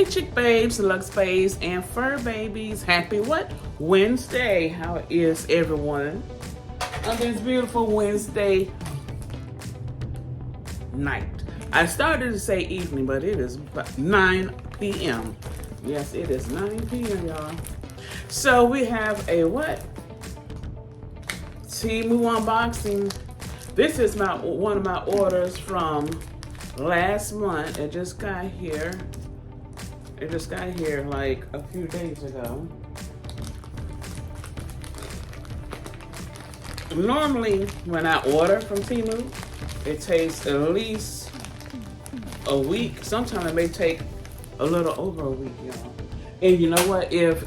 Hey chick babes, luxe babes, and fur babies. Happy what? Wednesday. How is everyone on this beautiful Wednesday night? I started to say evening, but it is 9 p.m. Yes, it is 9 p.m., y'all. So we have a what? Temu unboxing. This is one of my orders from last month. It just got here. It just got here like a few days ago. Normally, when I order from Temu, it takes at least a week. Sometimes it may take a little over a week, y'all. And you know what? If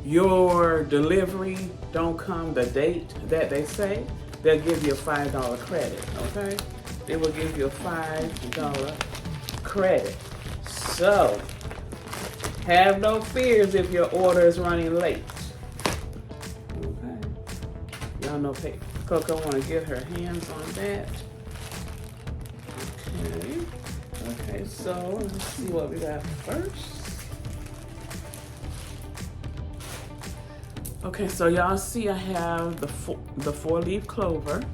your delivery don't come the date that they say, they'll give you a $5 credit, okay? They will give you a $5 credit. So, have no fears if your order is running late. Okay. Y'all know Coco want to get her hands on that. Okay. Okay, so let's see what we got first. Okay, so y'all see I have the four-leaf clover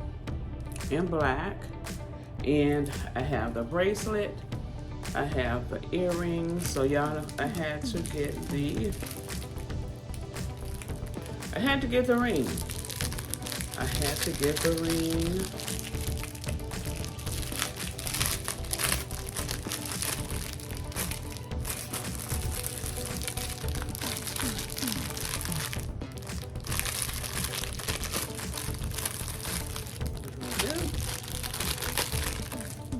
in black, and I have the bracelet, I have the earrings. So y'all, I had to get the ring. I had to get the ring.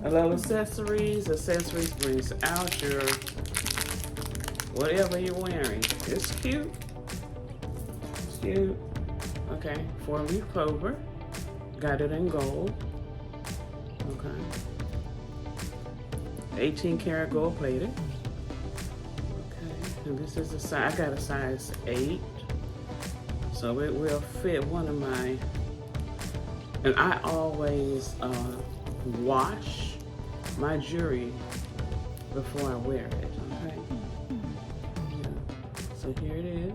I love accessories. Accessories brings out your whatever you're wearing. It's cute. It's cute. Okay, four-leaf clover. Got it in gold. Okay. 18 karat gold plated. Okay, and this is a size. I got a size 8, so it will fit one of my. And I always wash my jewelry before I wear it, okay? Yeah. So here it is.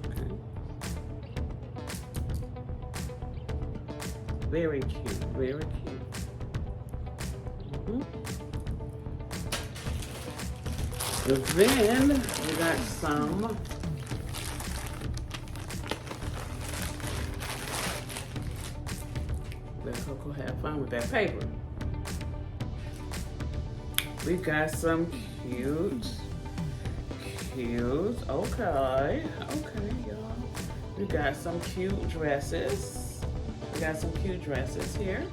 Okay. Very cute, very cute. And then we got some let Coco have fun with that paper. We got some cute, okay, y'all. We got some cute dresses. Here.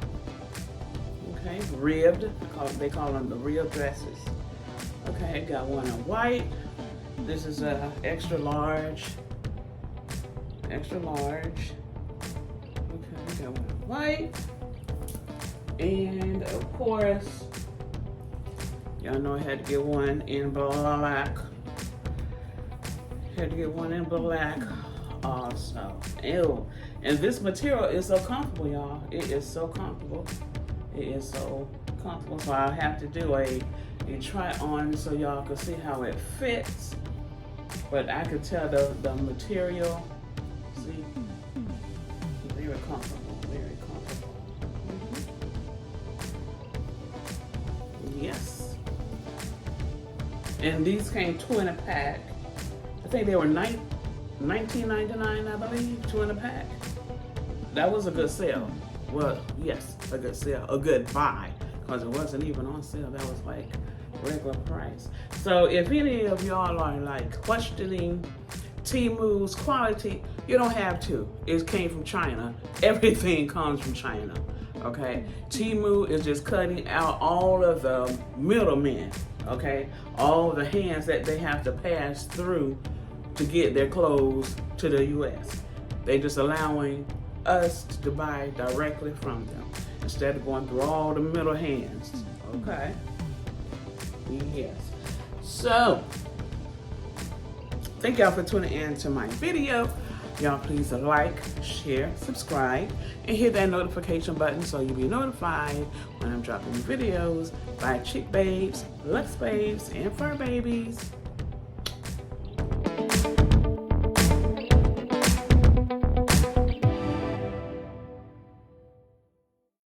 Okay, ribbed. They call them the ribbed dresses. Okay, I got one in white. This is a extra large. Okay, I got one in white. And of course, y'all know I had to get one in black. Also. Ew. And this material is so comfortable, y'all. It is so comfortable. So I'll have to do a try on so y'all can see how it fits. But I can tell the material, see, very comfortable. Yes. And these came 2 in a pack. I think they were $19.99, I believe, 2 in a pack. That was a good sale. Well, yes, a good sale, a good buy, because it wasn't even on sale. That was like regular price. So if any of y'all are like questioning Temu's quality, you don't have to. It came from China. Everything comes from China. Okay, Temu is just cutting out all of the middlemen, okay? All the hands that they have to pass through to get their clothes to the U.S. They just allowing us to buy directly from them instead of going through all the middle hands, okay? Yes. So, Thank y'all for tuning in to my video. Y'all please like, share, subscribe, and hit that notification button so you'll be notified when I'm dropping videos by chick babes, luxe babes, and fur babies.